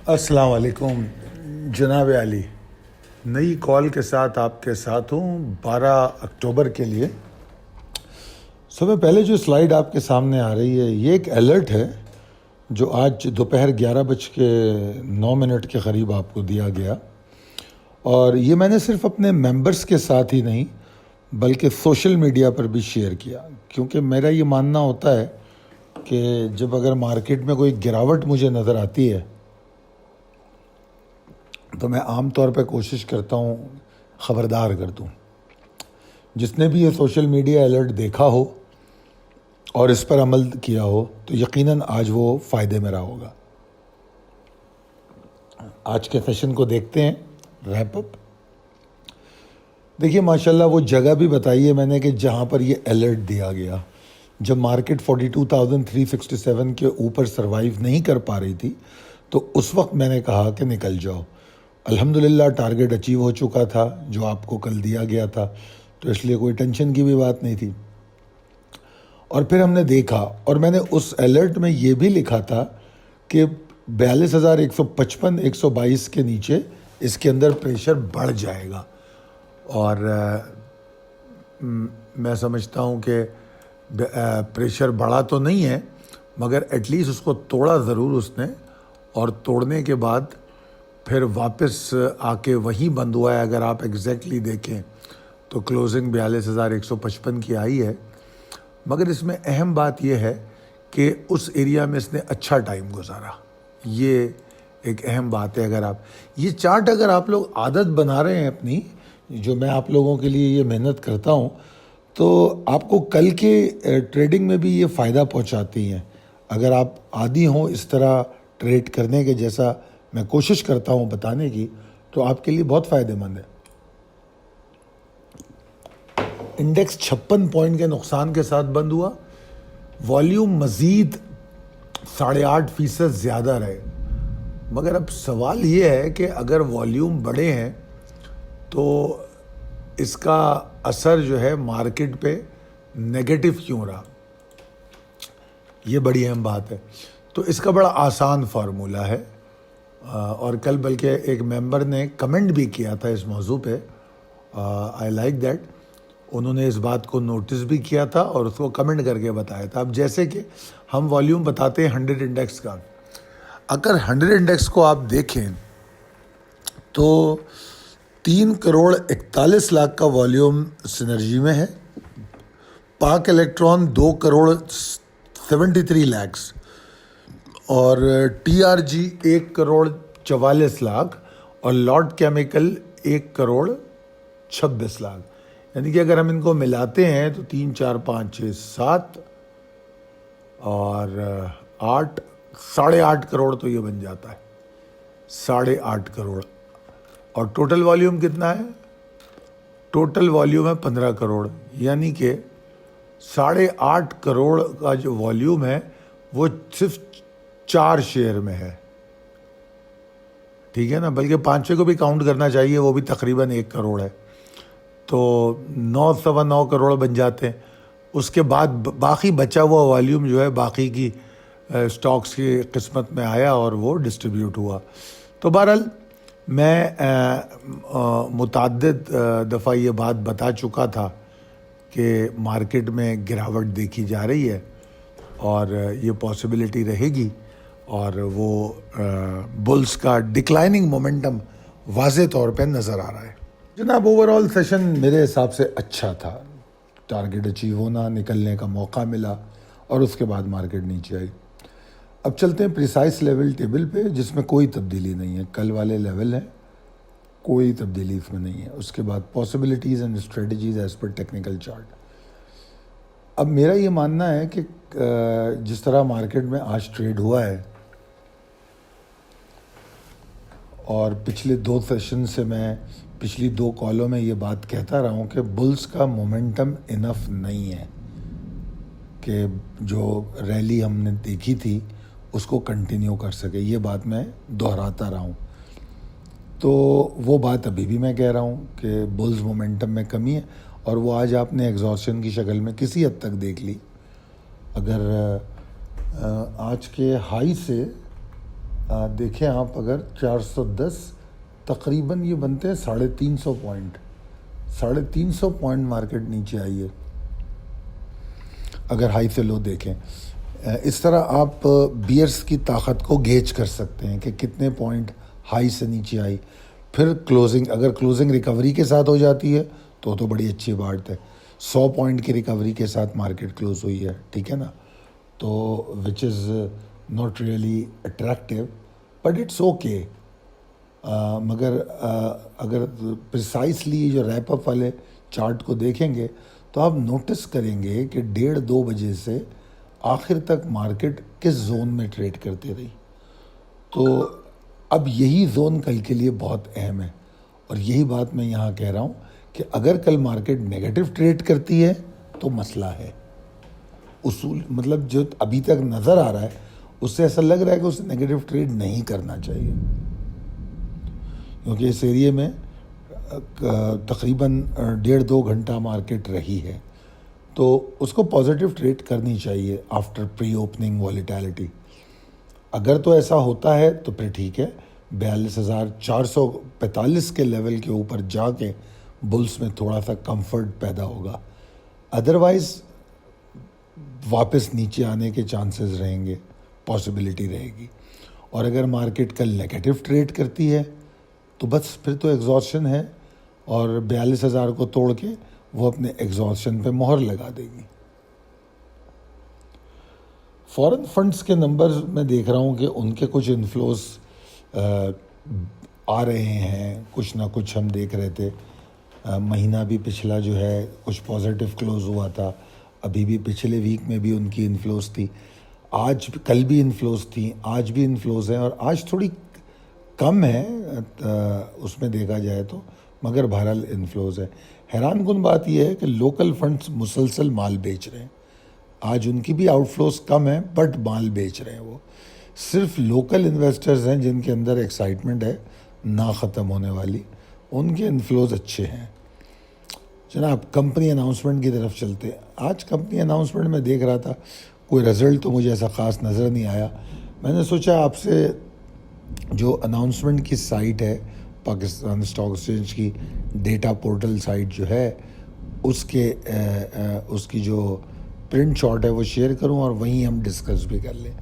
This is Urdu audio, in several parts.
السلام علیکم جناب علی، نئی کال کے ساتھ آپ کے ساتھ ہوں 12 اکتوبر کے لیے۔ میں پہلے جو سلائیڈ آپ کے سامنے آ رہی ہے یہ ایک الرٹ ہے جو آج دوپہر 11:09 کے قریب آپ کو دیا گیا، اور یہ میں نے صرف اپنے ممبرز کے ساتھ ہی نہیں بلکہ سوشل میڈیا پر بھی شیئر کیا، کیونکہ میرا یہ ماننا ہوتا ہے کہ جب اگر مارکیٹ میں کوئی گراوٹ مجھے نظر آتی ہے تو میں عام طور پہ کوشش کرتا ہوں خبردار کر دوں۔ جس نے بھی یہ سوشل میڈیا الرٹ دیکھا ہو اور اس پر عمل کیا ہو تو یقیناً آج وہ فائدے میں رہا ہوگا۔ آج کے سیشن کو دیکھتے ہیں، ریپ اپ۔ دیکھیے ماشاءاللہ وہ جگہ بھی بتائی ہے میں نے کہ جہاں پر یہ الرٹ دیا گیا، جب مارکیٹ 42,367 کے اوپر سروائیو نہیں کر پا رہی تھی تو اس وقت میں نے کہا کہ نکل جاؤ۔ الحمدللہ ٹارگٹ اچیو ہو چکا تھا جو آپ کو کل دیا گیا تھا، تو اس لیے کوئی ٹینشن کی بھی بات نہیں تھی۔ اور پھر ہم نے دیکھا، اور میں نے اس الرٹ میں یہ بھی لکھا تھا کہ 42,155 122 کے نیچے اس کے اندر پریشر بڑھ جائے گا، اور میں سمجھتا ہوں کہ پریشر بڑھا تو نہیں ہے مگر ایٹ لیسٹ اس کو توڑا ضرور اس نے، اور توڑنے کے بعد پھر واپس آ کے وہیں بند ہوا ہے۔ اگر آپ ایگزیکٹلی دیکھیں تو کلوزنگ 42,155 کی آئی ہے، مگر اس میں اہم بات یہ ہے کہ اس ایریا میں اس نے اچھا ٹائم گزارا۔ یہ ایک اہم بات ہے۔ اگر آپ یہ چارٹ اگر آپ لوگ عادت بنا رہے ہیں اپنی، جو میں آپ لوگوں کے لیے یہ محنت کرتا ہوں، تو آپ کو کل کے ٹریڈنگ میں بھی یہ فائدہ پہنچاتی ہیں۔ اگر آپ عادی ہوں اس طرح ٹریڈ کرنے کے، جیسا میں کوشش کرتا ہوں بتانے کی، تو آپ کے لیے بہت فائدہ مند ہے۔ انڈیکس 56 پوائنٹ کے نقصان کے ساتھ بند ہوا، والیوم مزید 8.5% زیادہ رہے۔ مگر اب سوال یہ ہے کہ اگر والیوم بڑے ہیں تو اس کا اثر جو ہے مارکیٹ پہ نیگیٹو کیوں رہا، یہ بڑی اہم بات ہے۔ تو اس کا بڑا آسان فارمولہ ہے، اور کل بلکہ ایک ممبر نے کمنٹ بھی کیا تھا اس موضوع پہ، آئی لائک دیٹ۔ انہوں نے اس بات کو نوٹس بھی کیا تھا اور اس کو کمنٹ کر کے بتایا تھا۔ اب جیسے کہ ہم والیوم بتاتے ہیں 100 انڈیکس کا، اگر 100 انڈیکس کو آپ دیکھیں تو 3,41,00,000 کا والیوم سنرجی میں ہے، پاک الیکٹران 2,73,00,000 اور ٹی آر جی 1,44,00,000 اور لاٹ کیمیکل 1,26,00,000۔ یعنی کہ اگر ہم ان کو ملاتے ہیں تو 3 4 5 6 7 اور 8 8.5 کروڑ تو یہ بن جاتا ہے، 8.5 کروڑ۔ اور ٹوٹل والیوم کتنا ہے؟ ٹوٹل والیوم ہے 15 کروڑ، یعنی کہ 8.5 کروڑ کا جو والیوم ہے وہ صرف 4 شیئر میں ہے، ٹھیک ہے نا؟ بلکہ 5 کو بھی کاؤنٹ کرنا چاہیے، وہ بھی تقریباً 1 کروڑ ہے، تو 9.9 کروڑ بن جاتے ہیں۔ اس کے بعد باقی بچا ہوا والیوم جو ہے باقی کی سٹاکس کی قسمت میں آیا اور وہ ڈسٹریبیوٹ ہوا۔ تو بہرحال میں متعدد دفعہ یہ بات بتا چکا تھا کہ مارکیٹ میں گراوٹ دیکھی جا رہی ہے اور یہ پاسبلٹی رہے گی، اور وہ بلز کا ڈکلائننگ مومنٹم واضح طور پہ نظر آ رہا ہے۔ جناب اوور آل سیشن میرے حساب سے اچھا تھا، ٹارگٹ اچیو ہونا، نکلنے کا موقع ملا اور اس کے بعد مارکیٹ نیچے آئی۔ اب چلتے ہیں پریسائز لیول ٹیبل پہ، جس میں کوئی تبدیلی نہیں ہے، کل والے لیول ہیں، کوئی تبدیلی اس میں نہیں ہے۔ اس کے بعد possibilities and strategies as per technical chart. اب میرا یہ ماننا ہے کہ جس طرح مارکیٹ میں آج ٹریڈ ہوا ہے، اور پچھلے 2 سیشن سے میں پچھلی 2 کالوں میں یہ بات کہتا رہا ہوں کہ بلز کا مومنٹم انف نہیں ہے کہ جو ریلی ہم نے دیکھی تھی اس کو کنٹینیو کر سکے، یہ بات میں دہراتا رہا ہوں۔ تو وہ بات ابھی بھی میں کہہ رہا ہوں کہ بلز مومنٹم میں کمی ہے، اور وہ آج آپ نے ایگزاسشن کی شکل میں کسی حد تک دیکھ لی۔ اگر آج کے ہائی سے دیکھیں آپ اگر 410 تقریباً یہ بنتے ہیں 350 پوائنٹ، 350 پوائنٹ مارکیٹ نیچے آئی ہے اگر ہائی سے لو دیکھیں. اس طرح آپ بیئرس کی طاقت کو گیج کر سکتے ہیں کہ کتنے پوائنٹ ہائی سے نیچے آئی. پھر کلوزنگ، اگر کلوزنگ ریکوری کے ساتھ ہو جاتی ہے تو بڑی اچھی بات ہے. 100 پوائنٹ کی ریکوری کے ساتھ مارکیٹ کلوز ہوئی ہے، ٹھیک ہے نا، تو which is not really attractive but it's okay. مگر اگر پریسائسلی جو ریپ اپ والے چارٹ کو دیکھیں گے تو آپ نوٹس کریں گے کہ 1:30-2 بجے سے آخر تک مارکیٹ کس زون میں ٹریڈ کرتی رہی. تو اب یہی زون کل کے لیے بہت اہم ہے، اور یہی بات میں یہاں کہہ رہا ہوں کہ اگر کل مارکیٹ نیگیٹو ٹریڈ کرتی ہے تو مسئلہ ہے. اصول مطلب جو ابھی تک نظر آ رہا ہے اس سے ایسا لگ رہا ہے کہ اسے نیگیٹو ٹریڈ نہیں کرنا چاہیے، کیونکہ اس ایریے میں تقریباً 1.5-2 گھنٹہ مارکیٹ رہی ہے، تو اس کو پازیٹیو ٹریڈ کرنی چاہیے آفٹر پری اوپننگ والیٹیلٹی. اگر تو ایسا ہوتا ہے تو پھر ٹھیک ہے، 42,445 کے لیول کے اوپر جا کے بلس میں تھوڑا سا کمفرٹ پیدا ہوگا. ادروائز واپس نیچے آنے کے چانسز رہیں گے، پاسبلٹی رہے گی. اور اگر مارکیٹ کل نیگیٹو ٹریڈ کرتی ہے تو بس پھر تو ایگزاسشن ہے، اور 42,000 کو توڑ کے وہ اپنے ایگزاسشن پہ مہر لگا دے گی. فورن فنڈز کے نمبرز میں دیکھ رہا ہوں کہ ان کے کچھ انفلوز آ رہے ہیں، کچھ نہ کچھ ہم دیکھ رہے تھے. مہینہ بھی پچھلا جو ہے کچھ پازیٹیو کلوز ہوا تھا، ابھی بھی پچھلے ویک میں بھی ان کی انفلوز تھی، کل بھی انفلوز تھیں، آج بھی انفلوز ہیں، اور آج تھوڑی کم ہے اس میں دیکھا جائے تو، مگر بہرحال انفلوز ہے. حیران کن بات یہ ہے کہ لوکل فنڈز مسلسل مال بیچ رہے ہیں. آج ان کی بھی آؤٹ فلوز کم ہیں بٹ مال بیچ رہے ہیں. وہ صرف لوکل انویسٹرز ہیں جن کے اندر ایکسائٹمنٹ ہے نہ ختم ہونے والی، ان کے انفلوز اچھے ہیں. جناب کمپنی اناؤنسمنٹ کی طرف چلتے ہیں. آج کمپنی اناؤنسمنٹ میں دیکھ رہا تھا، کوئی رزلٹ تو مجھے ایسا خاص نظر نہیں آیا. میں نے سوچا آپ سے جو اناؤنسمنٹ کی سائٹ ہے پاکستان اسٹاک ایکسچینج کی ڈیٹا پورٹل سائٹ جو ہے، اس کی جو پرنٹ شاٹ ہے وہ شیئر کروں اور وہیں ہم ڈسکس بھی کر لیں.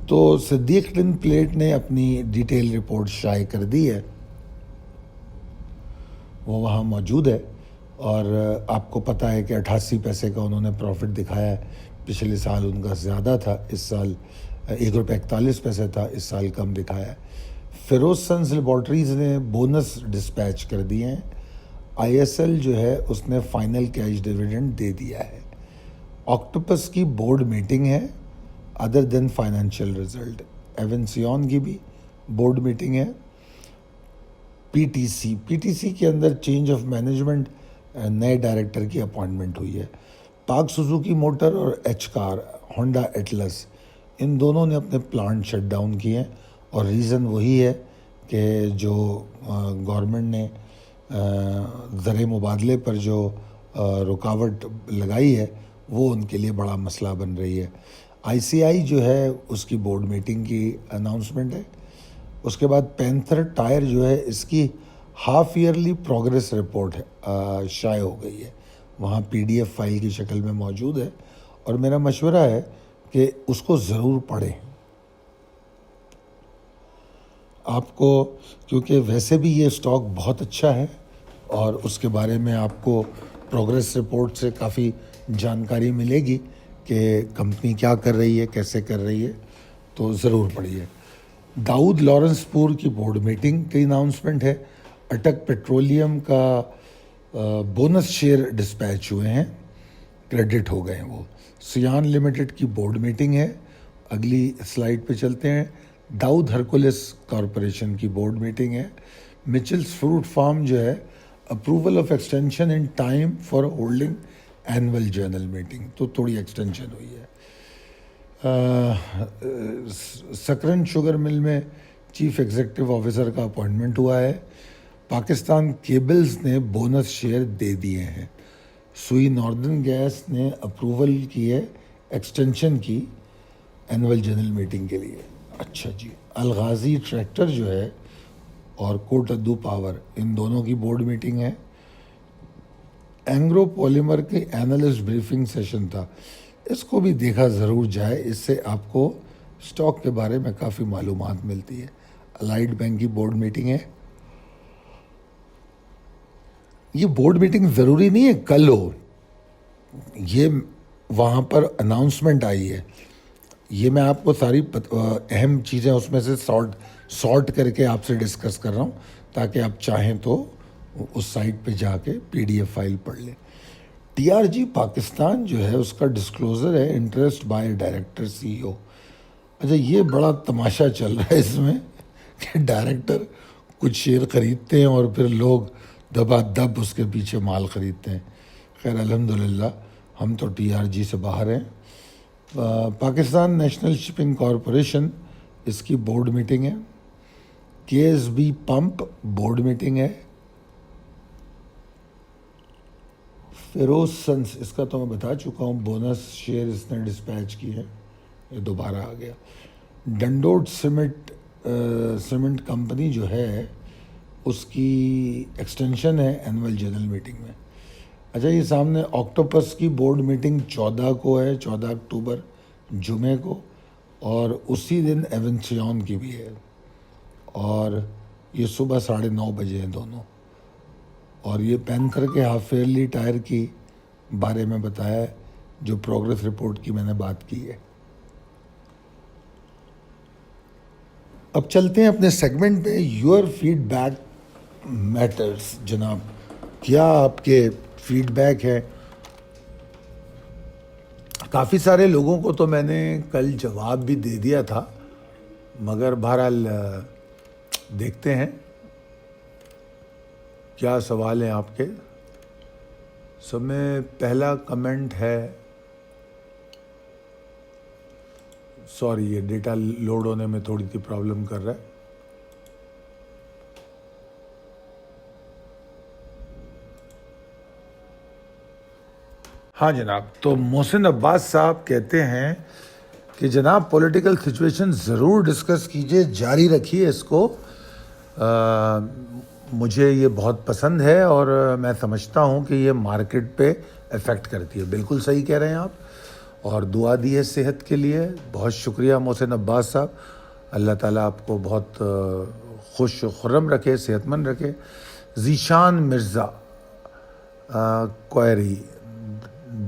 تو صدیق ٹن پلیٹ نے اپنی ڈیٹیل رپورٹ شائع کر دی ہے، وہ وہاں موجود ہے، اور آپ کو پتہ ہے کہ 88 پیسے کا انہوں نے پروفٹ دکھایا ہے. پچھلے سال ان کا زیادہ تھا، اس سال 1.41 روپے تھا، اس سال کم دکھایا ہے. فیروز سنز لیبارٹریز نے بونس ڈسپیچ کر دیے ہیں. آئی ایس ایل جو ہے اس نے فائنل کیش ڈیویڈنڈ دے دیا ہے. آکٹوپس کی بورڈ میٹنگ ہے ادر دین فائنینشیل رزلٹ. ایونسیون کی بھی بورڈ میٹنگ ہے. پی ٹی سی کے اندر چینج آف مینجمنٹ، نئے ڈائریکٹر کی اپوائنٹمنٹ ہوئی ہے. پاک سوزوکی موٹر اور ایچ کار ہونڈا ایٹلس، ان دونوں نے اپنے پلانٹ شٹ ڈاؤن کیے ہیں، اور ریزن وہی ہے کہ جو گورنمنٹ نے زر مبادلے پر جو رکاوٹ لگائی ہے وہ ان کے لیے بڑا مسئلہ بن رہی ہے. آئی سی آئی جو ہے اس کی بورڈ میٹنگ کی اناؤنسمنٹ ہے. اس کے بعد پینتھر ٹائر جو ہے اس کی ہاف ایئرلی پروگریس رپورٹ شائع ہو گئی ہے، وہاں پی ڈی ایف فائل کی شکل میں موجود ہے، اور میرا مشورہ ہے کہ اس کو ضرور پڑھیں آپ کو، کیونکہ ویسے بھی یہ سٹاک بہت اچھا ہے اور اس کے بارے میں آپ کو پروگریس رپورٹ سے کافی جانکاری ملے گی کہ کمپنی کیا کر رہی ہے، کیسے کر رہی ہے، تو ضرور پڑھیے. داؤد لارنس پور کی بورڈ میٹنگ کی اناؤنسمنٹ ہے. اٹک پیٹرولیم کا بونس شیئر ڈسپیچ ہوئے ہیں، کریڈٹ ہو گئے ہیں وہ. سیان لمیٹڈ کی بورڈ میٹنگ ہے. اگلی سلائیڈ پہ چلتے ہیں. داؤد ہرکولس کارپوریشن کی بورڈ میٹنگ ہے. مچلس فروٹ فارم جو ہے approval of extension in time for holding annual general meeting, تو تھوڑی ایکسٹینشن ہوئی ہے. سکرن شوگر مل میں چیف ایگزیکٹو آفیسر کا اپوائنٹمنٹ ہوا ہے. پاکستان کیبلز نے بونس شیئر دے دیے ہیں. سوئی ناردرن گیس نے اپروول کی ہے ایکسٹینشن کی اینول جنرل میٹنگ کے لیے. اچھا جی، الغازی ٹریکٹر جو ہے اور کوٹ ادو پاور، ان دونوں کی بورڈ میٹنگ ہے. اینگرو پولیمر کی اینالسٹ بریفنگ سیشن تھا، اس کو بھی دیکھا ضرور جائے، اس سے آپ کو اسٹاک کے بارے میں کافی معلومات ملتی ہے. الائڈ بینک کی بورڈ میٹنگ ہے. یہ بورڈ میٹنگ ضروری نہیں ہے کل ہو، یہ وہاں پر اناؤنسمنٹ آئی ہے. یہ میں آپ کو ساری اہم چیزیں اس میں سے سارٹ کر کے آپ سے ڈسکس کر رہا ہوں، تاکہ آپ چاہیں تو اس سائٹ پہ جا کے پی ڈی ایف فائل پڑھ لیں. ٹی آر جی پاکستان جو ہے اس کا ڈسکلوزر ہے انٹرسٹ بائی ڈائریکٹر سی ای او. اچھا، یہ بڑا تماشا چل رہا ہے اس میں کہ ڈائریکٹر کچھ شیئر خریدتے ہیں اور پھر لوگ دبا دب اس کے پیچھے مال خریدتے ہیں. خیر الحمدللہ ہم تو ٹی آر جی سے باہر ہیں. پاکستان نیشنل شپنگ کارپوریشن، اس کی بورڈ میٹنگ ہے. کے S B pump board meeting ہے. فیروز سنس، اس کا تو میں بتا چکا ہوں، بونس شیئر اس نے ڈسپیچ کی ہے، یہ دوبارہ آ گیا. ڈنڈوٹ سیمنٹ کمپنی جو ہے اس کی ایکسٹینشن ہے اینول جنرل میٹنگ میں. اچھا، یہ سامنے آکٹوپس کی بورڈ میٹنگ 14 کو ہے، 14 اکتوبر جمعے کو، اور اسی دن ایونسیون کی بھی ہے، اور یہ صبح 9:30 بجے ہیں دونوں. اور یہ پینتھر کے ہافیئرلی ٹائر کی بارے میں بتایا ہے، جو پروگریس رپورٹ کی میں نے بات کی ہے. اب چلتے ہیں اپنے سیگمنٹ میں. Your feedback matters. جناب، کیا آپ کے فیڈ بیک ہے؟ کافی سارے لوگوں کو تو میں نے کل جواب بھی دے دیا تھا، مگر بہرحال دیکھتے ہیں کیا سوال ہیں آپ کے. سب میں پہلا کمنٹ ہے، سوری یہ ڈیٹا لوڈ ہونے میں تھوڑی سی پرابلم کر رہا ہے. ہاں جناب، تو محسن عباس صاحب کہتے ہیں کہ جناب پولیٹیکل سچویشن ضرور ڈسکس کیجئے، جاری رکھیے اس کو. مجھے یہ بہت پسند ہے اور میں سمجھتا ہوں کہ یہ مارکیٹ پہ افیکٹ کرتی ہے. بالکل صحیح کہہ رہے ہیں آپ، اور دعا دی ہے صحت کے لیے. بہت شکریہ محسن عباس صاحب. اللہ تعالیٰ آپ کو بہت خوش و خرم رکھے، صحت مند رکھے. Zeeshan Mirza query,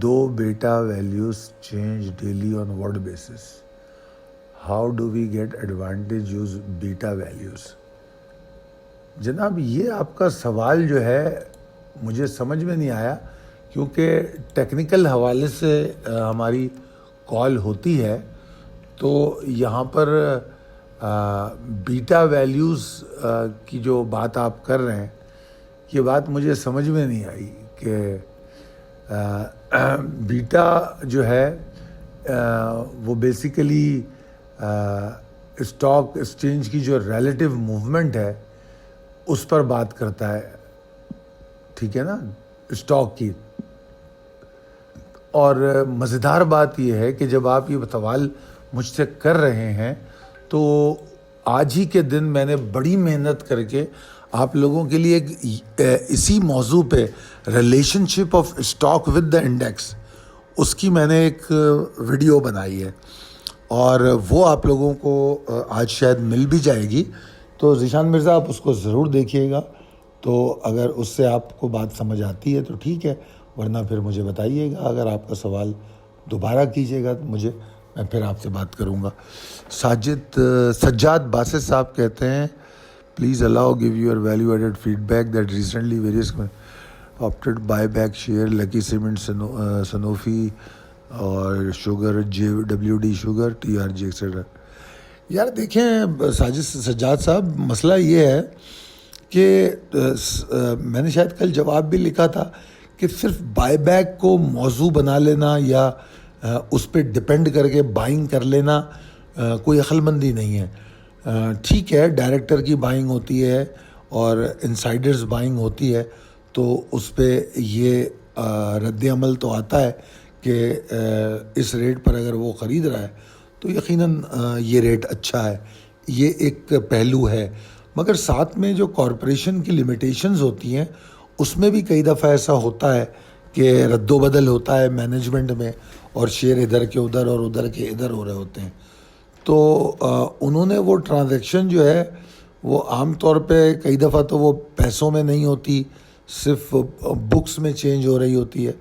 2 beta values change daily on word basis. How do we get advantage use beta values? جناب، یہ آپ کا سوال جو ہے مجھے سمجھ میں نہیں آیا، کیونکہ ٹیکنیکل حوالے سے ہماری کال ہوتی ہے، تو یہاں پر بیٹا ویلیوز کی جو بات آپ کر رہے ہیں، یہ بات مجھے سمجھ میں نہیں آئی کہ بیٹا جو ہے وہ بیسیکلی اسٹاک ایکسچینج کی جو ریلیٹیو موومنٹ ہے اس پر بات کرتا ہے، ٹھیک ہے نا، اسٹاک کی. اور مزیدار بات یہ ہے کہ جب آپ یہ سوال مجھ سے کر رہے ہیں تو آج ہی کے دن میں نے بڑی محنت کر کے آپ لوگوں کے لیے اسی موضوع پہ relationship of stock with the index, اس کی میں نے ایک ویڈیو بنائی ہے، اور وہ آپ لوگوں کو آج شاید مل بھی جائے گی. تو ذیشان مرزا، آپ اس کو ضرور دیکھیے گا. تو اگر اس سے آپ کو بات سمجھ آتی ہے تو ٹھیک ہے، ورنہ پھر مجھے بتائیے گا. اگر آپ کا سوال دوبارہ کیجیے گا مجھے، میں پھر آپ سے بات کروں گا. سجاد باسط صاحب کہتے ہیں please allow give your value added feedback that recently various opted buy back share Lucky Cement, Sanofi اور sugar, JWD sugar, TRG etcetera. یار دیکھیں سجاد صاحب، مسئلہ یہ ہے کہ میں نے شاید کل جواب بھی لکھا تھا کہ صرف بائی بیک کو موضوع بنا لینا یا اس پہ ڈپینڈ کر کے بائنگ کر لینا کوئی عقل مندی نہیں ہے. ٹھیک ہے، ڈائریکٹر کی بائنگ ہوتی ہے اور انسائڈرز بائنگ ہوتی ہے، تو اس پہ یہ رد عمل تو آتا ہے کہ اس ریٹ پر اگر وہ خرید رہا ہے تو یقیناً یہ ریٹ اچھا ہے. یہ ایک پہلو ہے. مگر ساتھ میں جو کارپوریشن کی لمیٹیشنز ہوتی ہیں اس میں بھی کئی دفعہ ایسا ہوتا ہے کہ رد و بدل ہوتا ہے مینجمنٹ میں، اور شیئر ادھر کے ادھر اور ادھر کے ادھر ہو رہے ہوتے ہیں. تو انہوں نے وہ ٹرانزیکشن جو ہے وہ عام طور پہ کئی دفعہ تو وہ پیسوں میں نہیں ہوتی، صرف بکس میں چینج ہو رہی ہوتی ہے.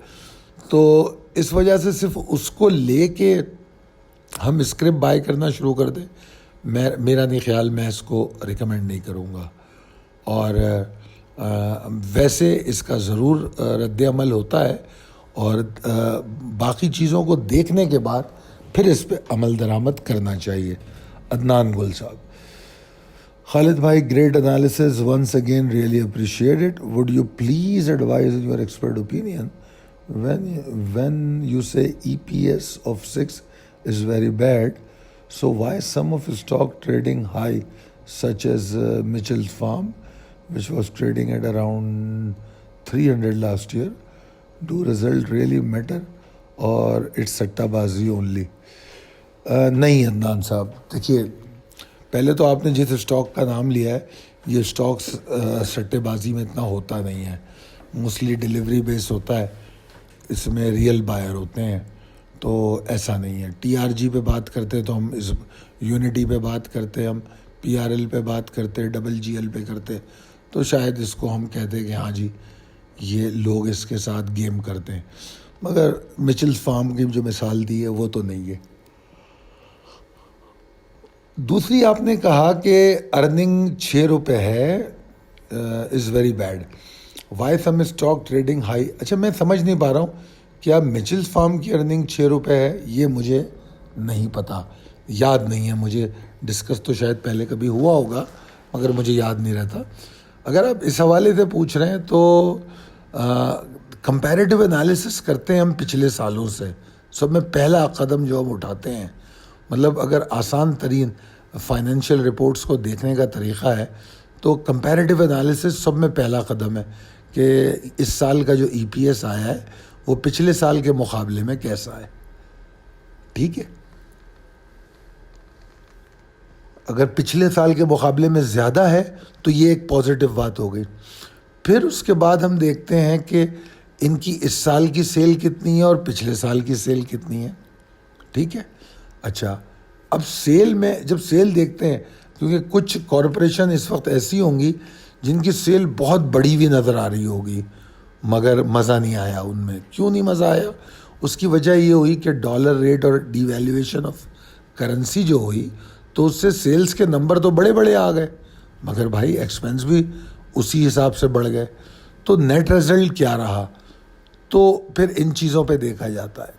تو اس وجہ سے صرف اس کو لے کے ہم اسکرپٹ بائی کرنا شروع کر دیں، میرا نہیں خیال، میں اس کو ریکمینڈ نہیں کروں گا. اور ویسے اس کا ضرور رد عمل ہوتا ہے، اور باقی چیزوں کو دیکھنے کے بعد پھر اس پہ عمل درآمد کرنا چاہیے. عدنان گل صاحب: خالد بھائی، great analysis once again, really appreciate it. Would you please advise in your expert opinion when you say EPS of 6 is very bad, so why some of stock trading high such as Mitchell's Farm, which was trading at around 300 last year, do result really matter or it's satta bazi only? نہیں عدنان صاحب، دیکھیے، پہلے تو آپ نے جس اسٹاک کا نام لیا ہے، یہ اسٹاکس سٹے بازی میں اتنا ہوتا نہیں ہے. موسٹلی ڈیلیوری بیس ہوتا ہے، اس میں ریئل بائر ہوتے ہیں، تو ایسا نہیں ہے. ٹی آر جی پہ بات کرتے تو ہم اس یونٹی پہ بات کرتے، ہم پی آر ایل پہ بات کرتے، ڈبل جی ایل پہ کرتے، تو شاید اس کو ہم کہتے کہ ہاں جی یہ لوگ اس کے ساتھ گیم کرتے ہیں. مگر مچل فارم کی جو مثال دی ہے وہ تو نہیں ہے. دوسری آپ نے کہا کہ ارننگ 6 روپے ہے، is very bad. Why some stock trading high. اچھا، میں سمجھ نہیں پا رہا ہوں، کیا مچلز فارم کی ارننگ 6 روپے ہے؟ یہ مجھے نہیں پتا، یاد نہیں ہے مجھے. ڈسکس تو شاید پہلے کبھی ہوا ہوگا مگر مجھے یاد نہیں رہتا. اگر آپ اس حوالے سے پوچھ رہے ہیں تو کمپیریٹیو انالیسس کرتے ہیں ہم پچھلے سالوں سے. سب میں پہلا قدم جو ہم اٹھاتے ہیں، مطلب اگر آسان ترین فائنینشیل رپورٹس کو دیکھنے کا طریقہ ہے تو کمپیریٹیو انالیسس سب میں پہلا قدم ہے کہ اس سال کا جو ای پی ایس آیا ہے وہ پچھلے سال کے مقابلے میں کیسا ہے. ٹھیک ہے، اگر پچھلے سال کے مقابلے میں زیادہ ہے تو یہ ایک پازیٹیو بات ہو گئی. پھر اس کے بعد ہم دیکھتے ہیں کہ ان کی اس سال کی سیل کتنی ہے اور پچھلے سال کی سیل کتنی ہے. ٹھیک ہے. اچھا، اب سیل میں جب سیل دیکھتے ہیں، کیونکہ کچھ کارپوریشن اس وقت ایسی ہوں گی جن کی سیل بہت بڑی ہوئی نظر آ رہی ہوگی مگر مزہ نہیں آیا ان میں. کیوں نہیں مزہ آیا؟ اس کی وجہ یہ ہوئی کہ ڈالر ریٹ اور ڈی ویلیویشن آف کرنسی جو ہوئی تو اس سے سیلز کے نمبر تو بڑے بڑے آ گئے مگر بھائی ایکسپینس بھی اسی حساب سے بڑھ گئے. تو نیٹ رزلٹ کیا رہا؟ تو پھر ان چیزوں پہ دیکھا جاتا ہے.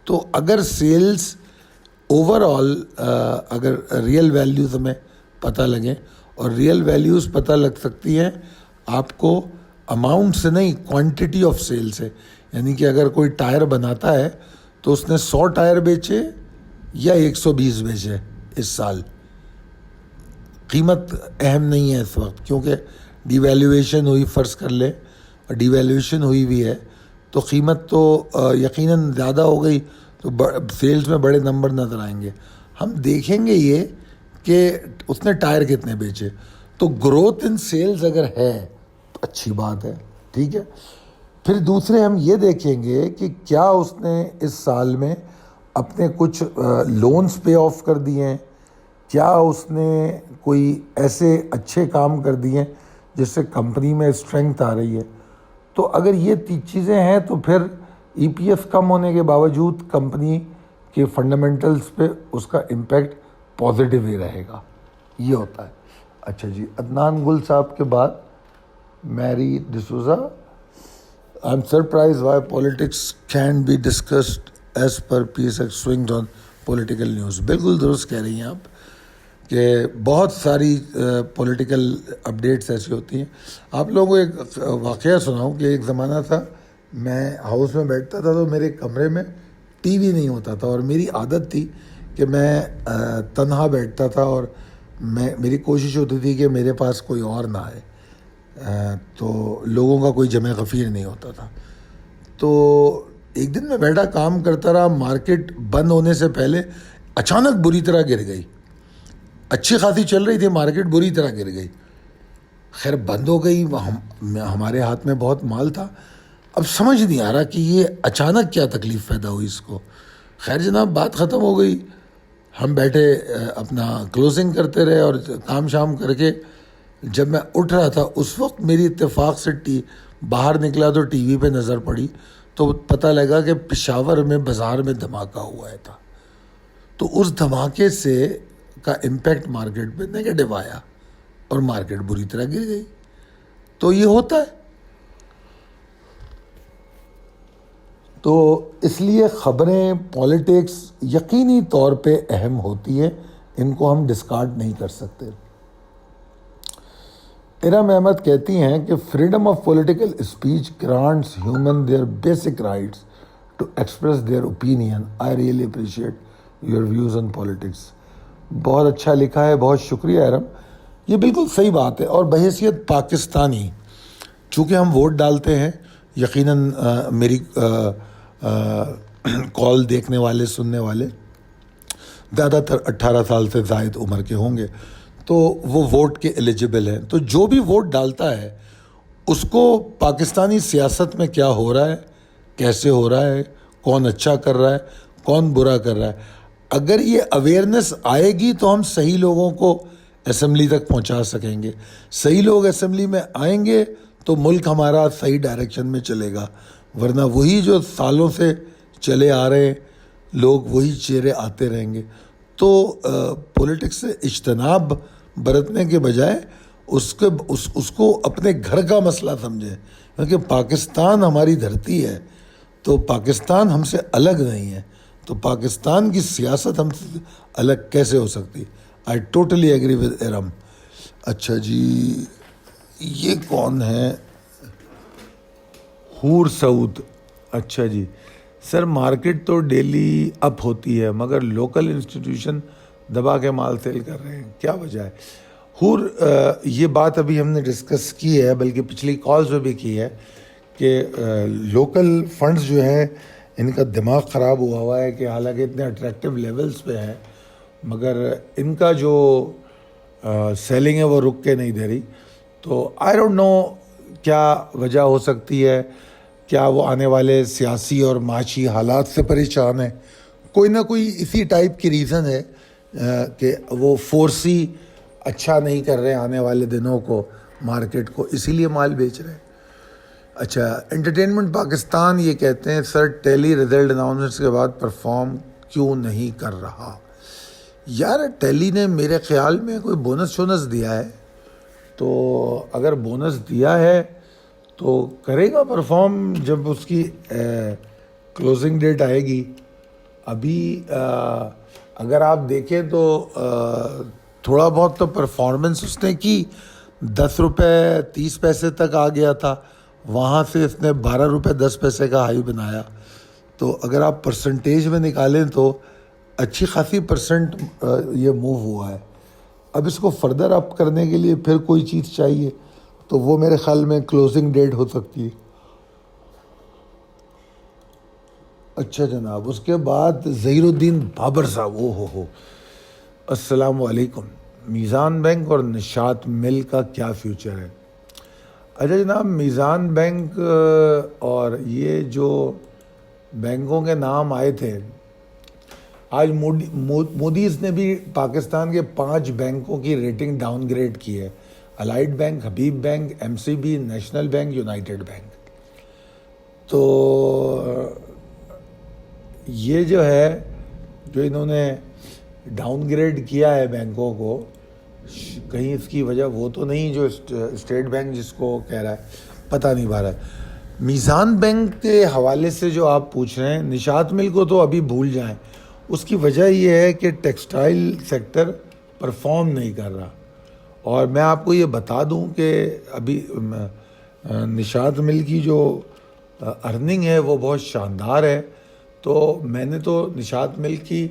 تو اگر سیلز اوور آل اگر ریئل ویلیوز ہمیں پتہ لگیں، اور ریئل ویلیوز پتہ لگ سکتی ہیں آپ کو اماؤنٹ سے نہیں، کوانٹٹی آف سیل سے. یعنی کہ اگر کوئی ٹائر بناتا ہے تو اس نے 100 ٹائر بیچے یا 120 بیچے اس سال، قیمت اہم نہیں ہے اس وقت، کیونکہ ڈی ویلیویشن ہوئی، فرض کر لیں ڈی ویلیویشن ہوئی بھی ہے تو قیمت تو یقیناً زیادہ ہو گئی تو سیلز میں بڑے نمبر نظر آئیں گے. ہم دیکھیں گے یہ کہ اس نے ٹائر کتنے بیچے. تو گروتھ ان سیلز اگر ہے تو اچھی بات ہے. ٹھیک ہے. پھر دوسرے ہم یہ دیکھیں گے کہ کیا اس نے اس سال میں اپنے کچھ لونز پے آف کر دیے ہیں، کیا اس نے کوئی ایسے اچھے کام کر دیے ہیں جس سے کمپنی میں اسٹرینگتھ آ رہی ہے. تو اگر یہ چیزیں ہیں تو پھر ای پی ایف کم ہونے کے باوجود کمپنی کے فنڈامنٹلز پہ اس کا امپیکٹ پازیٹیو ہی رہے گا. یہ ہوتا ہے. اچھا جی، عدنان گل صاحب کے بعد Mary D'Souza: I am surprised why politics can be discussed as per P S X swings on political news. بالکل درست کہہ رہی ہیں آپ کہ بہت ساری پولیٹیکل اپڈیٹس ایسی ہوتی ہیں. آپ لوگوں کو ایک واقعہ سناؤں کہ ایک زمانہ تھا، میں ہاؤس میں بیٹھتا تھا تو میرے کمرے میں ٹی وی نہیں ہوتا تھا، اور میری عادت تھی کہ میں تنہا بیٹھتا تھا، اور میری کوشش ہوتی تھی کہ میرے پاس کوئی اور نہ آئے، تو لوگوں کا کوئی جمع غفیر نہیں ہوتا تھا. تو ایک دن میں بیٹھا کام کرتا رہا، مارکیٹ بند ہونے سے پہلے اچانک بری طرح گر گئی. اچھی خاصی چل رہی تھی مارکیٹ, بری طرح گر گئی. خیر بند ہو گئی, ہمارے ہاتھ میں بہت مال تھا. اب سمجھ نہیں آ رہا کہ یہ اچانک کیا تکلیف پیدا ہوئی اس کو. خیر جناب بات ختم ہو گئی, ہم بیٹھے اپنا کلوزنگ کرتے رہے, اور کام شام کر کے جب میں اٹھ رہا تھا اس وقت میری اتفاق سے باہر نکلا تو ٹی وی پہ نظر پڑی, تو پتہ لگا کہ پشاور میں بازار میں دھماکہ ہوا ہے تھا. تو اس دھماکے سے کا امپیکٹ مارکیٹ پہ نیگیٹو آیا اور مارکیٹ بری طرح گر گئی. تو یہ ہوتا ہے. تو اس لیے خبریں, پالیٹکس یقینی طور پہ اہم ہوتی ہے, ان کو ہم ڈسکارڈ نہیں کر سکتے. ارم احمد کہتی ہیں کہ freedom of political speech grants human their basic rights to express their opinion. I really appreciate your views on politics. بہت اچھا لکھا ہے, بہت شکریہ ارم. یہ بالکل صحیح بات ہے. اور بحیثیت پاکستانی, چونکہ ہم ووٹ ڈالتے ہیں, یقیناً میری کال دیکھنے والے سننے والے زیادہ تر 18 سال سے زائد عمر کے ہوں گے, تو وہ ووٹ کے ایلیجبل ہیں. تو جو بھی ووٹ ڈالتا ہے اس کو پاکستانی سیاست میں کیا ہو رہا ہے, کیسے ہو رہا ہے, کون اچھا کر رہا ہے, کون برا کر رہا ہے, اگر یہ اویئرنیس آئے گی تو ہم صحیح لوگوں کو اسمبلی تک پہنچا سکیں گے. صحیح لوگ اسمبلی میں آئیں گے تو ملک ہمارا صحیح ڈائریکشن میں چلے گا. ورنہ وہی جو سالوں سے چلے آ رہے ہیں لوگ, وہی چہرے آتے رہیں گے. تو پولیٹکس سے اجتناب برتنے کے بجائے اس کو اپنے گھر کا مسئلہ سمجھیں, کیونکہ پاکستان ہماری دھرتی ہے, تو پاکستان ہم سے الگ نہیں ہے, تو پاکستان کی سیاست ہم سے الگ کیسے ہو سکتی. I totally agree with Iram. اچھا جی, یہ کون ہے؟ حور سعود. اچھا جی سر, مارکیٹ تو ڈیلی اپ ہوتی ہے مگر لوکل انسٹیٹیوشن دبا کے مال سیل کر رہے ہیں, کیا وجہ ہے؟ حور, یہ بات ابھی ہم نے ڈسکس کی ہے, بلکہ پچھلی کالز میں بھی کی ہے کہ لوکل فنڈز جو ہیں ان کا دماغ خراب ہوا ہے کہ حالانکہ اتنے اٹریکٹیو لیولز پہ ہیں مگر ان کا جو سیلنگ ہے وہ رک کے نہیں دے رہی. تو آئی ڈونٹ نو کیا وجہ ہو سکتی ہے. کیا وہ آنے والے سیاسی اور معاشی حالات سے پریشان ہیں؟ کوئی نہ کوئی اسی ٹائپ کی ریزن ہے کہ وہ فورسی اچھا نہیں کر رہے آنے والے دنوں کو مارکیٹ کو, اسی لیے مال بیچ رہے ہیں. اچھا, انٹرٹینمنٹ پاکستان یہ کہتے ہیں سر ٹیلی ریزلٹ اناؤنسمنٹس کے بعد پرفارم کیوں نہیں کر رہا؟ یار ٹیلی نے میرے خیال میں کوئی بونس دیا ہے, تو اگر بونس دیا ہے تو کرے گا پرفارم جب اس کی کلوزنگ ڈیٹ آئے گی. ابھی اگر آپ دیکھیں تو تھوڑا بہت تو پرفارمنس اس نے کی, 10 روپے 30 پیسے تک آ گیا تھا, وہاں سے اس نے 12 روپے 10 پیسے کا ہائی بنایا. تو اگر آپ پرسنٹیج میں نکالیں تو اچھی خاصی پرسنٹ یہ موو ہوا ہے. اب اس کو فردر اپ کرنے کے لیے پھر کوئی چیز چاہیے, تو وہ میرے خیال میں کلوزنگ ڈیٹ ہو سکتی ہے. اچھا جناب, اس کے بعد ظہیر الدین بابر صاحب, ہو السلام علیکم. میزان بینک اور نشاط مل کا کیا فیوچر ہے؟ اچھا جناب, میزان بینک اور یہ جو بینکوں کے نام آئے تھے, آج مودیز نے بھی پاکستان کے 5 بینکوں کی ریٹنگ ڈاؤن گریڈ کی ہے. Allied Bank, Habib Bank, M C B, National Bank, United Bank. تو یہ جو ہے جو انہوں نے ڈاؤن گریڈ کیا ہے بینکوں کو, کہیں اس کی وجہ وہ تو نہیں جو اسٹیٹ بینک جس کو کہہ رہا ہے, پتہ نہیں پا رہا ہے. میزان بینک کے حوالے سے جو آپ پوچھ رہے ہیں, نشاط مل کو تو ابھی بھول جائیں. اس کی وجہ یہ ہے کہ ٹیکسٹائل سیکٹر پرفارم نہیں کر رہا. اور میں آپ کو یہ بتا دوں کہ ابھی نشاط مل کی جو ارننگ ہے وہ بہت شاندار ہے. تو میں نے تو نشاط مل کی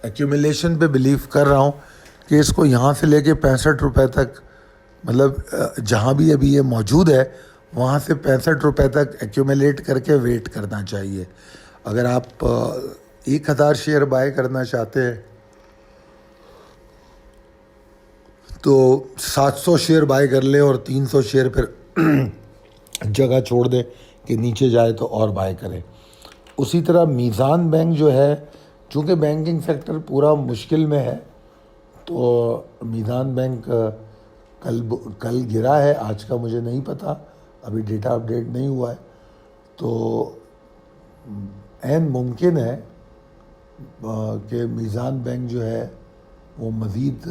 ایکیومولیشن پہ بلیو کر رہا ہوں کہ اس کو یہاں سے لے کے 65 روپے تک, مطلب جہاں بھی ابھی یہ موجود ہے وہاں سے 65 روپے تک ایکیومولیٹ کر کے ویٹ کرنا چاہیے. اگر آپ 1000 شیئر بائی کرنا چاہتے ہیں تو 700 شیئر بائی کر لیں اور 300 شیئر پھر جگہ چھوڑ دیں کہ نیچے جائے تو اور بائی کریں. اسی طرح میزان بینک جو ہے، چونکہ بینکنگ سیکٹر پورا مشکل میں ہے، تو میزان بینک کل گرا ہے، آج کا مجھے نہیں پتہ، ابھی ڈیٹا اپڈیٹ نہیں ہوا ہے. تو عین ممکن ہے کہ میزان بینک جو ہے وہ مزید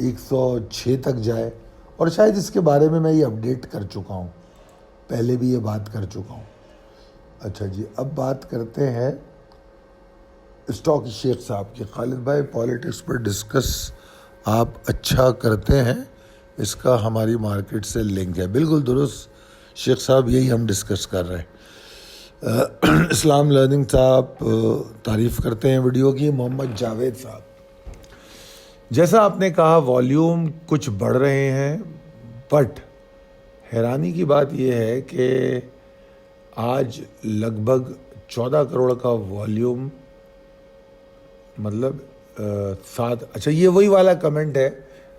106 تک جائے، اور شاید اس کے بارے میں یہ اپڈیٹ کر چکا ہوں، پہلے بھی یہ بات کر چکا ہوں. اچھا جی، اب بات کرتے ہیں اسٹاک شیخ صاحب کی. خالد بھائی، پالیٹکس پر ڈسکس آپ اچھا کرتے ہیں، اس کا ہماری مارکیٹ سے لنک ہے. بالکل درست شیخ صاحب، یہی ہم ڈسکس کر رہے ہیں. اسلام لرننگ صاحب تعریف کرتے ہیں ویڈیو کی. محمد جاوید صاحب، جیسا آپ نے کہا والیوم کچھ بڑھ رہے ہیں، بٹ حیرانی کی بات یہ ہے کہ آج لگ بھگ 14 کروڑ کا والیوم، مطلب اچھا یہ وہی والا کمنٹ ہے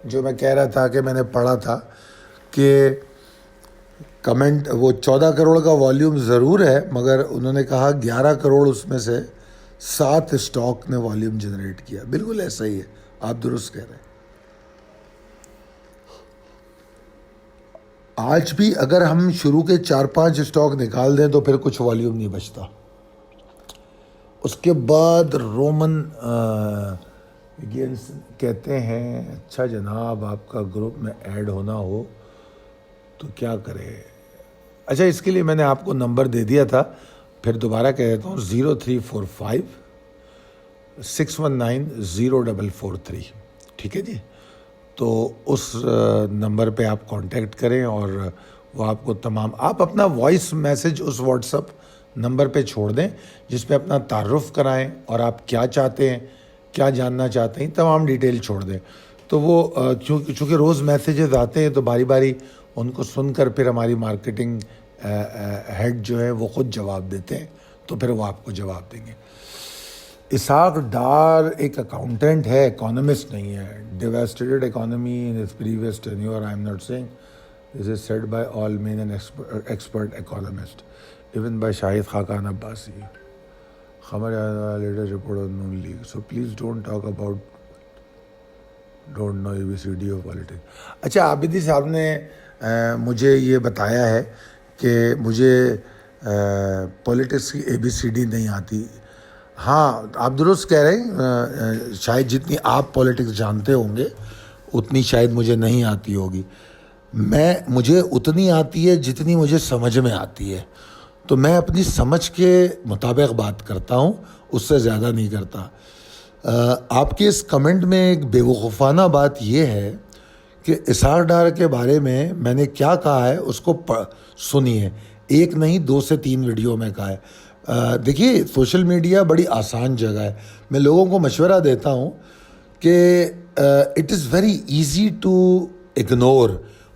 جو میں کہہ رہا تھا کہ میں نے پڑھا تھا کہ کمنٹ وہ 14 کروڑ کا والیوم ضرور ہے، مگر انہوں نے کہا 11 کروڑ اس میں سے 7 اسٹاک نے والیوم جنریٹ کیا. بالکل ایسا ہی ہے، آپ درست کہہ رہے ہیں. آج بھی اگر ہم شروع کے 4-5 اسٹاک نکال دیں تو پھر کچھ والیوم نہیں بچتا. اس کے بعد رومن کہتے ہیں اچھا جناب، آپ کا گروپ میں ایڈ ہونا ہو تو کیا کرے؟ اچھا، اس کے لیے میں نے آپ کو نمبر دے دیا تھا، پھر دوبارہ کہہ دیتا ہوں، 0345 619 0443. ٹھیک ہے جی، تو اس نمبر پہ آپ کانٹیکٹ کریں اور وہ آپ کو آپ اپنا وائس میسج اس واٹس اپ نمبر پہ چھوڑ دیں جس پہ اپنا تعارف کرائیں اور آپ کیا چاہتے ہیں، کیا جاننا چاہتے ہیں، تمام ڈیٹیل چھوڑ دیں. تو وہ چونکہ روز میسیجز آتے ہیں تو باری باری ان کو سن کر پھر ہماری مارکیٹنگ ہیڈ جو ہے وہ خود جواب دیتے ہیں، تو پھر وہ آپ کو جواب دیں گے. اسحاق ڈار ایک اکاؤنٹنٹ ہے، اکانومسٹ نہیں ہے. Devastated economy in his previous tenure. I am not seeing this is said by all men and expert economist even by Shahid Khaqan Abbasi. خبر later report on Noon league. So please don't talk about don't know ABCD of politics. اچھا، عابدی صاحب نے مجھے یہ بتایا ہے کہ مجھے پولیٹکس کی ABCD نہیں آتی. ہاں، آپ درست کہہ رہے ہیں، شاید جتنی آپ پولیٹکس جانتے ہوں گے اتنی شاید مجھے نہیں آتی ہوگی. مجھے اتنی آتی ہے جتنی مجھے سمجھ میں آتی ہے، تو میں اپنی سمجھ کے مطابق بات کرتا ہوں، اس سے زیادہ نہیں کرتا. آپ کے اس کمنٹ میں ایک بے وقوفانہ بات یہ ہے کہ اسحاق ڈار کے بارے میں نے کیا کہا ہے اس کو سنیے. ایک نہیں، 2 سے 3 ویڈیو میں کہا ہے. دیکھیے، سوشل میڈیا بڑی آسان جگہ ہے. میں لوگوں کو مشورہ دیتا ہوں کہ it is very easy to ignore.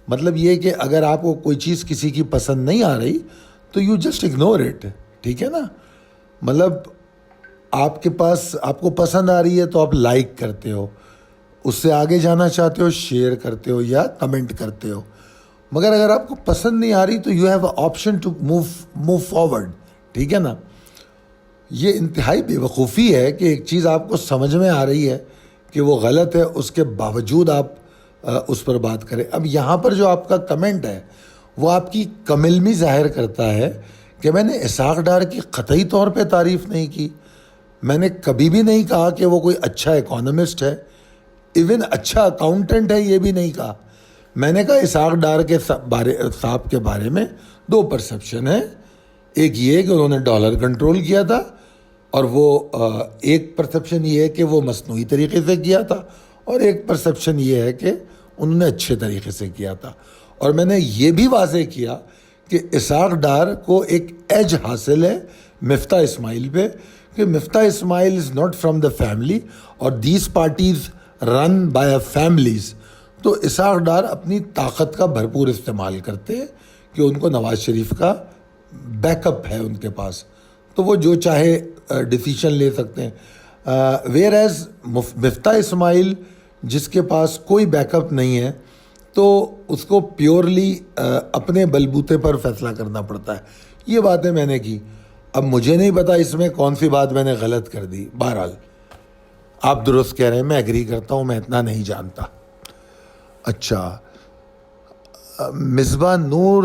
مطلب یہ کہ اگر آپ کو کوئی چیز کسی کی پسند نہیں آ رہی تو یو جسٹ اگنور اٹ. ٹھیک ہے نا؟ مطلب آپ کے پاس آپ کو پسند آ رہی ہے تو آپ لائک کرتے ہو، اس سے آگے جانا چاہتے ہو شیئر کرتے ہو یا کمنٹ کرتے ہو. مگر اگر آپ کو پسند نہیں آ رہی تو you have a option to move forward. ٹھیک ہے نا؟ یہ انتہائی بے وقوفی ہے کہ ایک چیز آپ کو سمجھ میں آ رہی ہے کہ وہ غلط ہے، اس کے باوجود آپ اس پر بات کریں. اب یہاں پر جو آپ کا کمنٹ ہے وہ آپ کی کم علمی ظاہر کرتا ہے کہ میں نے اسحاق ڈار کی قطعی طور پہ تعریف نہیں کی. میں نے کبھی بھی نہیں کہا کہ وہ کوئی اچھا اکانومسٹ ہے، ایون اچھا اکاؤنٹنٹ ہے یہ بھی نہیں کہا. میں نے کہا اسحاق ڈار کے صاحب کے بارے میں 2 پرسیپشن ہیں. ایک یہ کہ انہوں نے ڈالر کنٹرول کیا تھا، اور وہ ایک پرسیپشن یہ ہے کہ وہ مصنوعی طریقے سے کیا تھا، اور ایک پرسیپشن یہ ہے کہ انہوں نے اچھے طریقے سے کیا تھا. اور میں نے یہ بھی واضح کیا کہ اسحاق ڈار کو ایک ایج حاصل ہے مفتاح اسماعیل پہ، کہ Miftah Ismail is not from the family اور these parties run by families. تو اسحاق ڈار اپنی طاقت کا بھرپور استعمال کرتے ہیں کہ ان کو نواز شریف کا بیک اپ ہے ان کے پاس، تو وہ جو چاہے ڈیسیشن لے سکتے ہیں. ویئر ایز مفتاح اسماعیل جس کے پاس کوئی بیک اپ نہیں ہے تو اس کو پیورلی اپنے بلبوتے پر فیصلہ کرنا پڑتا ہے. یہ باتیں میں نے کی. اب مجھے نہیں پتا اس میں کون سی بات میں نے غلط کر دی. بہرحال آپ درست کہہ رہے ہیں, میں ایگری کرتا ہوں, میں اتنا نہیں جانتا. اچھا, مصباح نور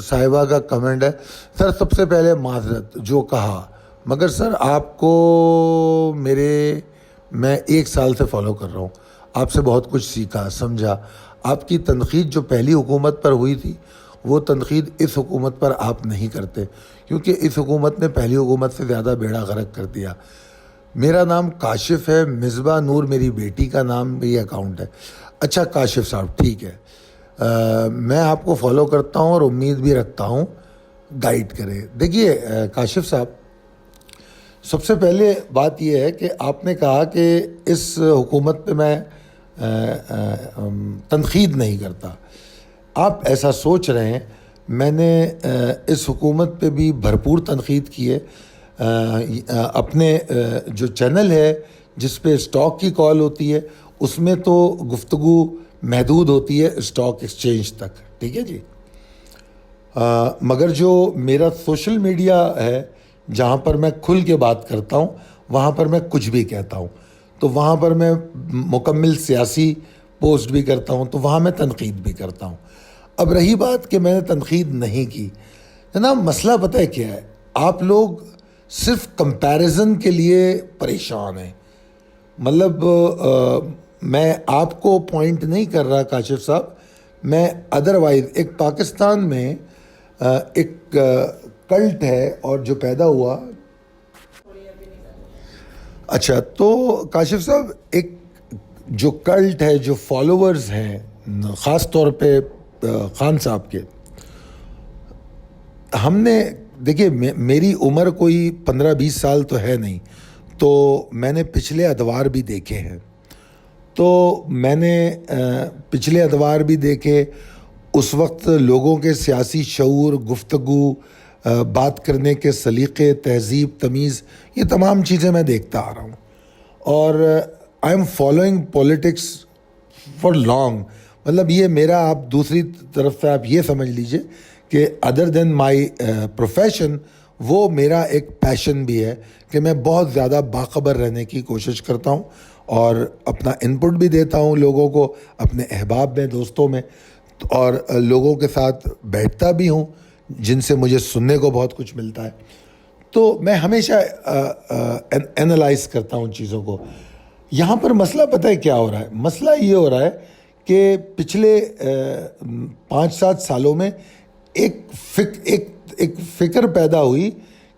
صاحبہ کا کمنٹ ہے, سر سب سے پہلے معذرت جو کہا, مگر سر آپ کو میں 1 سال سے فالو کر رہا ہوں, آپ سے بہت کچھ سیکھا سمجھا. آپ کی تنقید جو پہلی حکومت پر ہوئی تھی وہ تنقید اس حکومت پر آپ نہیں کرتے, کیونکہ اس حکومت نے پہلی حکومت سے زیادہ بیڑا غرق کر دیا. میرا نام کاشف ہے, مصباح نور میری بیٹی کا نام بھی اکاؤنٹ ہے. اچھا کاشف صاحب ٹھیک ہے, میں آپ کو فالو کرتا ہوں اور امید بھی رکھتا ہوں گائیڈ کرے. دیکھیے کاشف صاحب, سب سے پہلے بات یہ ہے کہ آپ نے کہا کہ اس حکومت پہ میں تنقید نہیں کرتا. آپ ایسا سوچ رہے ہیں, میں نے اس حکومت پہ بھی بھرپور تنقید کی ہے. اپنے جو چینل ہے جس پہ اسٹاک کی کال ہوتی ہے اس میں تو گفتگو محدود ہوتی ہے اسٹاک ایکسچینج تک, ٹھیک ہے جی. مگر جو میرا سوشل میڈیا ہے جہاں پر میں کھل کے بات کرتا ہوں وہاں پر میں کچھ بھی کہتا ہوں, تو وہاں پر میں مکمل سیاسی پوسٹ بھی کرتا ہوں, تو وہاں میں تنقید بھی کرتا ہوں. اب رہی بات کہ میں نے تنقید نہیں کی, جناب مسئلہ پتہ ہے کیا ہے, آپ لوگ صرف کمپیریزن کے لیے پریشان ہیں. مطلب میں آپ کو پوائنٹ نہیں کر رہا کاشف صاحب, میں ادروائز ایک پاکستان میں ایک کلٹ ہے اور جو پیدا ہوا. اچھا تو کاشف صاحب ایک جو کلٹ ہے, جو فالوورز ہیں خاص طور پہ خان صاحب کے, ہم نے دیکھیے میری عمر کوئی 15-20 سال تو ہے نہیں, تو میں نے پچھلے ادوار بھی دیکھے ہیں. تو میں نے پچھلے ادوار بھی دیکھے, اس وقت لوگوں کے سیاسی شعور, گفتگو, بات کرنے کے سلیقے, تہذیب, تمیز, یہ تمام چیزیں میں دیکھتا آ رہا ہوں. اور I am following politics for long. مطلب یہ میرا, آپ دوسری طرف سے آپ یہ سمجھ لیجئے کہ ادر دین مائی پروفیشن وہ میرا ایک پیشن بھی ہے کہ میں بہت زیادہ باخبر رہنے کی کوشش کرتا ہوں اور اپنا انپٹ بھی دیتا ہوں لوگوں کو, اپنے احباب میں, دوستوں میں, اور لوگوں کے ساتھ بیٹھتا بھی ہوں جن سے مجھے سننے کو بہت کچھ ملتا ہے. تو میں ہمیشہ اینالائز کرتا ہوں چیزوں کو. یہاں پر مسئلہ پتہ ہے کیا ہو رہا ہے, مسئلہ یہ ہو رہا ہے کہ پچھلے 5-7 سالوں میں ایک فکر پیدا ہوئی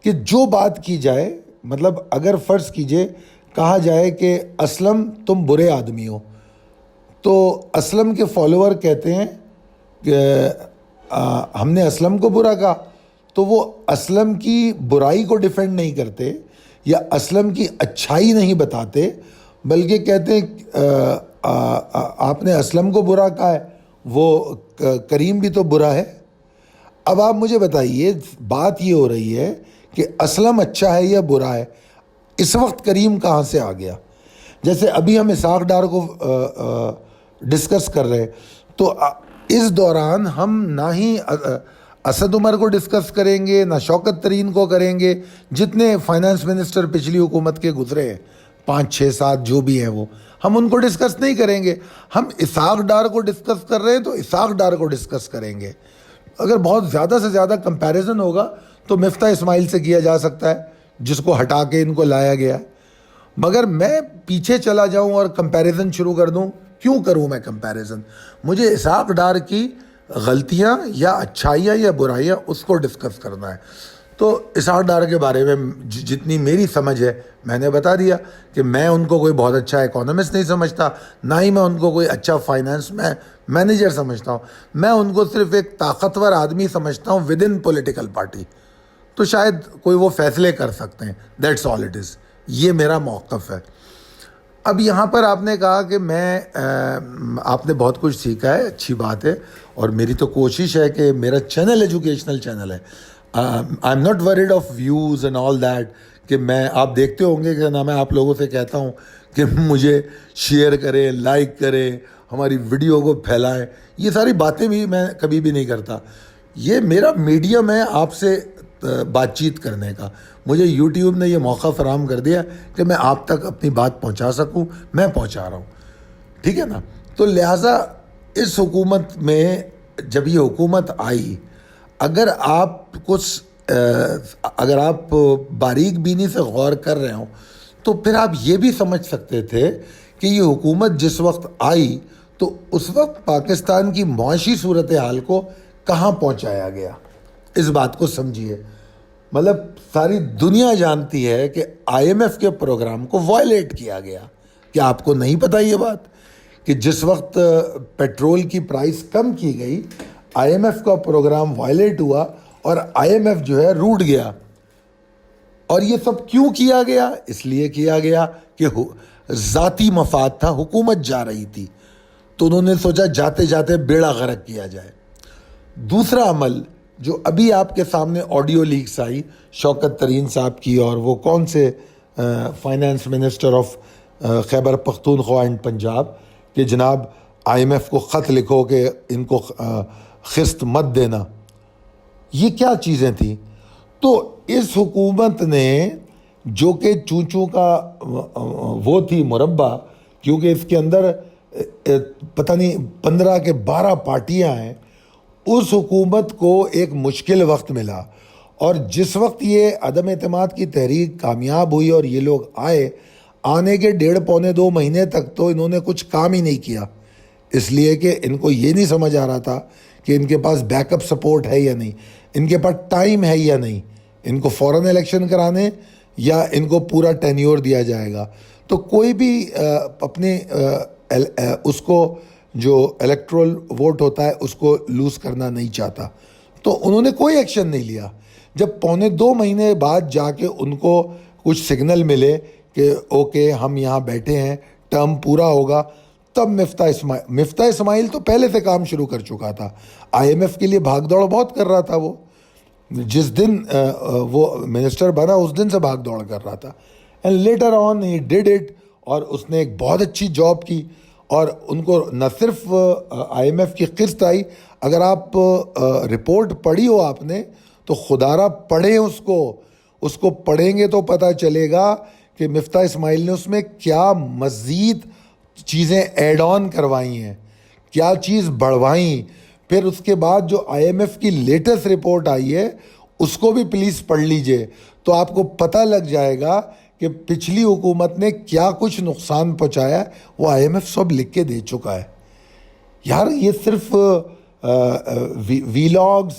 کہ جو بات کی جائے, مطلب اگر فرض کیجئے کہا جائے کہ اسلم تم برے آدمی ہو, تو اسلم کے فالوور کہتے ہیں کہ ہم نے اسلم کو برا کہا, تو وہ اسلم کی برائی کو ڈیفینڈ نہیں کرتے یا اسلم کی اچھائی نہیں بتاتے, بلکہ کہتے ہیں آپ نے اسلم کو برا کہا ہے, وہ کریم بھی تو برا ہے. اب آپ مجھے بتائیے, بات یہ ہو رہی ہے کہ اسلم اچھا ہے یا برا ہے, اس وقت کریم کہاں سے آ گیا؟ جیسے ابھی ہم اسحاق ڈار کو ڈسکس کر رہے, تو اس دوران ہم نہ ہی اسد عمر کو ڈسکس کریں گے, نہ شوکت ترین کو کریں گے, جتنے فائنانس منسٹر پچھلی حکومت کے گزرے ہیں 5-6-7 جو بھی ہیں وہ, ہم ان کو ڈسکس نہیں کریں گے. ہم اسحاق ڈار کو ڈسکس کر رہے ہیں تو اسحاق ڈار کو ڈسکس کریں گے. اگر بہت زیادہ سے زیادہ کمپیریزن ہوگا تو مفتاح اسماعیل سے کیا جا سکتا ہے, جس کو ہٹا کے ان کو لایا گیا. مگر میں پیچھے چلا جاؤں اور کمپیریزن شروع کر دوں, کیوں کروں میں کمپیریزن؟ مجھے اسحاق ڈار کی غلطیاں یا اچھائیاں یا برائیاں اس کو ڈسکس کرنا ہے. تو اسحاق ڈار کے بارے میں جتنی میری سمجھ ہے میں نے بتا دیا کہ میں ان کو کوئی بہت اچھا اکانومسٹ نہیں سمجھتا, نہ ہی میں ان کو کوئی اچھا فائنانس میں مینیجر سمجھتا ہوں. میں ان کو صرف ایک طاقتور آدمی سمجھتا ہوں ود ان پولیٹیکل پارٹی, تو شاید کوئی وہ فیصلے کر سکتے ہیں, دیٹس آل اٹ از. یہ میرا موقف ہے. اب یہاں پر آپ نے کہا کہ آپ نے بہت کچھ سیکھا ہے, اچھی بات ہے, اور میری تو کوشش ہے کہ میرا چینل ایجوکیشنل چینل ہے. I am not word of views and all that, کہ میں, آپ دیکھتے ہوں گے کہ نہ میں آپ لوگوں سے کہتا ہوں کہ مجھے شیئر کریں، لائک کریں، ہماری ویڈیو کو پھیلائیں. یہ ساری باتیں بھی میں کبھی بھی نہیں کرتا. یہ میرا میڈیم ہے آپ سے بات چیت کرنے کا. مجھے یوٹیوب نے یہ موقع فراہم کر دیا کہ میں آپ تک اپنی بات پہنچا سکوں. میں پہنچا رہا ہوں، ٹھیک ہے نا. تو لہٰذا اس حکومت میں جب یہ حکومت آئی، اگر آپ باریک بینی سے غور کر رہے ہوں تو پھر آپ یہ بھی سمجھ سکتے تھے کہ یہ حکومت جس وقت آئی تو اس وقت پاکستان کی معاشی صورتحال کو کہاں پہنچایا گیا. اس بات کو سمجھیے. مطلب ساری دنیا جانتی ہے کہ IMF کے پروگرام کو وائلیٹ کیا گیا. کیا آپ کو نہیں پتہ یہ بات کہ جس وقت پیٹرول کی پرائس کم کی گئی، IMF کا پروگرام وائلیٹ ہوا اور IMF جو ہے روٹ گیا. اور یہ سب کیوں کیا گیا؟ اس لیے کیا گیا کہ ذاتی مفاد تھا. حکومت جا رہی تھی تو انہوں نے سوچا جاتے جاتے بیڑا غرق کیا جائے. دوسرا عمل جو ابھی آپ کے سامنے آڈیو لیکس آئی شوکت ترین صاحب کی، اور وہ کون سے finance minister of Khyber Pakhtunkhwa and Punjab, کہ جناب IMF کو خط لکھو کہ ان کو قسط مت دینا. یہ کیا چیزیں تھیں؟ تو اس حکومت نے جو کہ چونچوں کا وہ تھی مربع، کیونکہ اس کے اندر پتہ نہیں 15 کے 12 پارٹیاں ہیں، اس حکومت کو ایک مشکل وقت ملا. اور جس وقت یہ عدم اعتماد کی تحریک کامیاب ہوئی اور یہ لوگ آنے کے 1.5-2 مہینے تک تو انہوں نے کچھ کام ہی نہیں کیا، اس لیے کہ ان کو یہ نہیں سمجھ آ رہا تھا کہ ان کے پاس بیک اپ سپورٹ ہے یا نہیں، ان کے پاس ٹائم ہے یا نہیں، ان کو فوراً الیکشن کرانے یا ان کو پورا ٹینیور دیا جائے گا. تو کوئی بھی اپنے اس کو جو الیکٹرل ووٹ ہوتا ہے اس کو لوز کرنا نہیں چاہتا. تو انہوں نے کوئی ایکشن نہیں لیا. جب 1.25 مہینے بعد جا کے ان کو کچھ سگنل ملے کہ اوکے ہم یہاں بیٹھے ہیں، ٹرم پورا ہوگا، تب مفتاح اسماعیل تو پہلے سے کام شروع کر چکا تھا. IMF کے لیے بھاگ دوڑ بہت کر رہا تھا. وہ جس دن وہ منسٹر بنا اس دن سے بھاگ دوڑ کر رہا تھا. And later on he did it, اور اس نے ایک بہت اچھی جاب کی. اور ان کو نہ صرف IMF کی قسط آئی، اگر آپ رپورٹ پڑھی ہو آپ نے تو خدارہ پڑھیں اس کو پڑھیں گے تو پتہ چلے گا کہ مفتاح اسماعیل نے اس میں کیا مزید چیزیں ایڈ آن کروائی ہیں، کیا چیز بڑھوائیں. پھر اس کے بعد جو IMF کی لیٹسٹ رپورٹ آئی ہے اس کو بھی پلیز پڑھ لیجئے، تو آپ کو پتہ لگ جائے گا کہ پچھلی حکومت نے کیا کچھ نقصان پہنچایا ہے. وہ IMF سب لکھ کے دے چکا ہے. یار یہ صرف vlogs,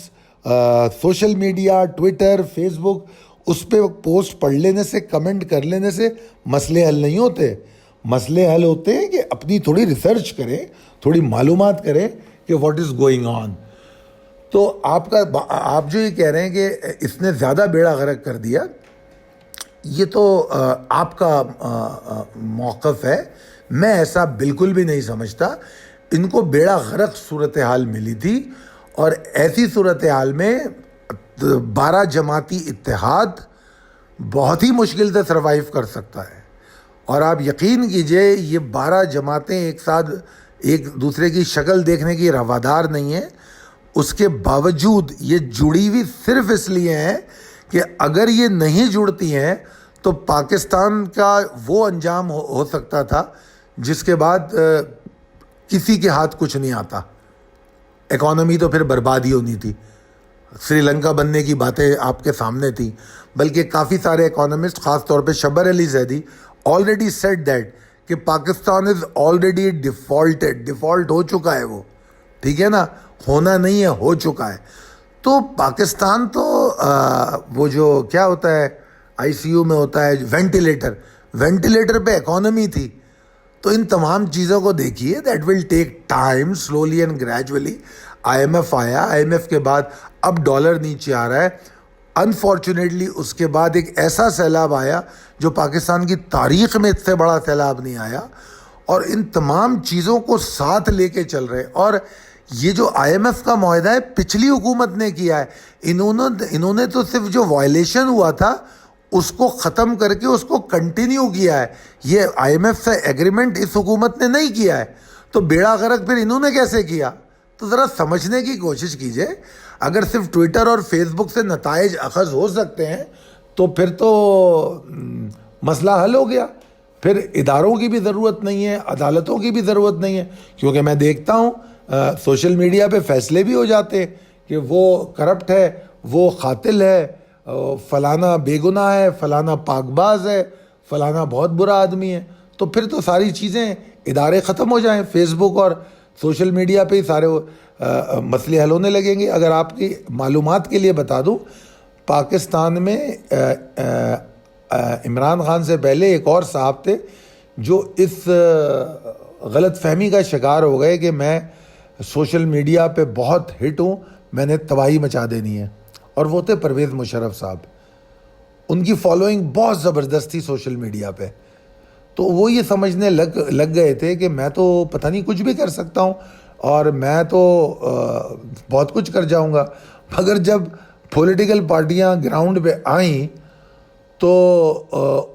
social media, Twitter, face بک، اس پہ پوسٹ پڑھ لینے سے، کمنٹ کر لینے سے مسئلے حل نہیں ہوتے. مسئلے حل ہوتے ہیں کہ اپنی تھوڑی ریسرچ کریں، تھوڑی معلومات کریں کہ واٹ از گوئنگ آن. تو آپ جو یہ کہہ رہے ہیں کہ اس نے زیادہ بیڑا غرق کر دیا، یہ تو آپ کا موقف ہے. میں ایسا بالکل بھی نہیں سمجھتا. ان کو بیڑا غرق صورتحال ملی تھی، اور ایسی صورتحال میں 12 جماعتی اتحاد بہت ہی مشکل سے سروائیو کر سکتا ہے. اور آپ یقین کیجئے یہ 12 جماعتیں ایک ساتھ ایک دوسرے کی شکل دیکھنے کی روادار نہیں ہیں. اس کے باوجود یہ جڑی ہوئی صرف اس لیے ہیں کہ اگر یہ نہیں جڑتی ہیں تو پاکستان کا وہ انجام ہو سکتا تھا جس کے بعد کسی کے ہاتھ کچھ نہیں آتا. اکانومی تو پھر برباد ہی ہونی تھی. سری لنکا بننے کی باتیں آپ کے سامنے تھیں، بلکہ کافی سارے اکانومسٹ، خاص طور پہ شبر علی زیدی، آلریڈی سیڈ دیٹ کہ پاکستان از آلریڈی ڈیفالٹ ہو چکا ہے. وہ ٹھیک ہے نا، ہونا نہیں ہے، ہو چکا ہے. تو پاکستان تو وہ جو کیا ہوتا ہے ICU میں ہوتا ہے وینٹیلیٹر پہ اکانومی تھی. تو ان تمام چیزوں کو دیکھیے، that will take time, slowly and gradually. IMF آیا، IMF کے بعد اب ڈالر نیچے آ رہا ہے. انفارچونیٹلی اس کے بعد ایک ایسا سیلاب آیا جو پاکستان کی تاریخ میں اس سے بڑا سیلاب نہیں آیا. اور ان تمام چیزوں کو ساتھ لے کے چل رہے. اور یہ جو IMF کا معاہدہ ہے پچھلی حکومت نے کیا ہے. انہوں نے تو صرف جو وائلیشن ہوا تھا اس کو ختم کر کے اس کو کنٹینیو کیا ہے. یہ IMF سے ایگریمنٹ اس حکومت نے نہیں کیا ہے, تو بیڑا غرق پھر انہوں نے کیسے کیا؟ تو ذرا سمجھنے کی کوشش کیجئے. اگر صرف ٹویٹر اور فیس بک سے نتائج اخذ ہو سکتے ہیں تو پھر تو مسئلہ حل ہو گیا. پھر اداروں کی بھی ضرورت نہیں ہے, عدالتوں کی بھی ضرورت نہیں ہے, کیونکہ میں دیکھتا ہوں سوشل میڈیا پہ فیصلے بھی ہو جاتے ہیں کہ وہ کرپٹ ہے, وہ قاتل ہے, فلانا بے گناہ ہے, فلانا پاک باز ہے, فلانا بہت برا آدمی ہے. تو پھر تو ساری چیزیں ادارے ختم ہو جائیں, فیس بک اور سوشل میڈیا پہ ہی سارے مسئلے حل ہونے لگیں گے. اگر آپ کی معلومات کے لیے بتا دوں, پاکستان میں عمران خان سے پہلے ایک اور صاحب تھے جو اس غلط فہمی کا شکار ہو گئے کہ میں سوشل میڈیا پہ بہت ہٹ ہوں, میں نے تباہی مچا دینی ہے, اور وہ تھے پرویز مشرف صاحب. ان کی فالوئنگ بہت زبردست تھی سوشل میڈیا پہ, تو وہ یہ سمجھنے لگ گئے تھے کہ میں تو پتہ نہیں کچھ بھی کر سکتا ہوں اور میں تو بہت کچھ کر جاؤں گا. مگر جب پولیٹیکل پارٹیاں گراؤنڈ پہ آئیں تو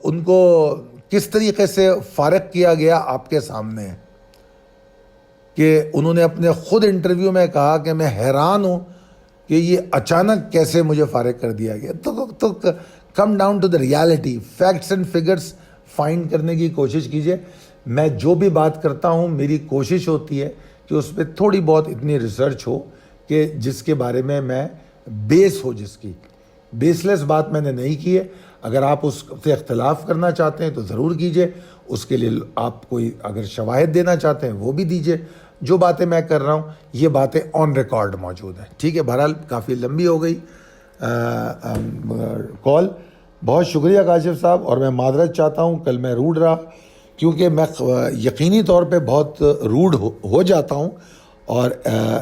ان کو کس طریقے سے فارغ کیا گیا آپ کے سامنے ہے کہ انہوں نے اپنے خود انٹرویو میں کہا کہ میں حیران ہوں کہ یہ اچانک کیسے مجھے فارغ کر دیا گیا. تو come down to the reality, facts and figures find کرنے کی کوشش کیجئے. میں جو بھی بات کرتا ہوں میری کوشش ہوتی ہے کہ اس پہ تھوڑی بہت اتنی ریسرچ ہو کہ جس کے بارے میں بیس ہو, جس کی بیس لیس بات میں نے نہیں کی ہے. اگر آپ اس سے اختلاف کرنا چاہتے ہیں تو ضرور کیجئے, اس کے لیے آپ کوئی اگر شواہد دینا چاہتے ہیں وہ بھی دیجئے. جو باتیں میں کر رہا ہوں یہ باتیں آن ریکارڈ موجود ہیں, ٹھیک ہے. بہرحال کافی لمبی ہو گئی کال. بہت شکریہ کاشف صاحب, اور میں معذرت چاہتا ہوں کل میں روڈ رہا, کیونکہ میں یقینی طور پہ بہت روڈ ہو جاتا ہوں, اور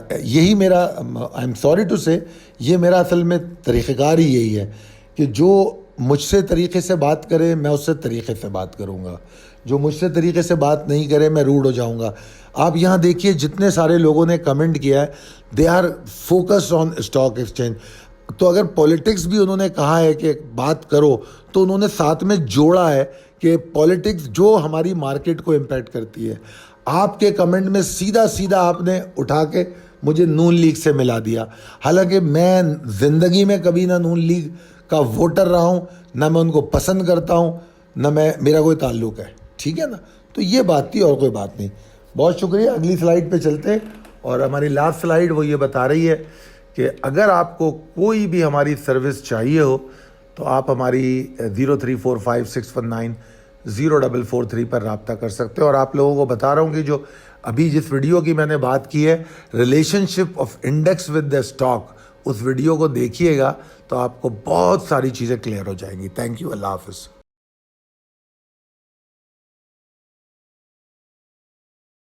یہی میرا آئی ایم سوری ٹو سے یہ میرا اصل میں طریقہ کار ہی یہی ہے کہ جو مجھ سے طریقے سے بات کرے میں اس سے طریقے سے بات کروں گا, جو مجھ سے طریقے سے بات نہیں کرے میں روڈ ہو جاؤں گا. آپ یہاں دیکھیے جتنے سارے لوگوں نے کمنٹ کیا ہے, they are focused on stock exchange. تو اگر پولیٹکس بھی انہوں نے کہا ہے کہ بات کرو, تو انہوں نے ساتھ میں جوڑا ہے کہ پولیٹکس جو ہماری مارکیٹ کو امپیکٹ کرتی ہے. آپ کے کمنٹ میں سیدھا آپ نے اٹھا کے مجھے نون لیگ سے ملا دیا, حالانکہ میں زندگی میں کبھی نہ نون لیگ کا ووٹر رہا ہوں, نہ میں ان کو پسند کرتا ہوں, نہ میرا کوئی تعلق ہے, ٹھیک ہے نا. تو یہ بات تھی اور کوئی بات نہیں. بہت شکریہ. اگلی سلائیڈ پہ چلتے ہیں, اور ہماری لاسٹ سلائیڈ وہ یہ بتا رہی ہے کہ اگر آپ کو کوئی بھی ہماری سروس چاہیے ہو تو آپ ہماری 0345619043 پر رابطہ کر سکتے ہیں. اور آپ لوگوں کو بتا رہا ہوں کہ جو ابھی جس ویڈیو کی میں نے بات کی ہے, relationship of index with the stock, اس ویڈیو کو دیکھیے گا تو آپ کو بہت ساری چیزیں کلیئر ہو جائیں گی. تھینک یو, اللہ حافظ.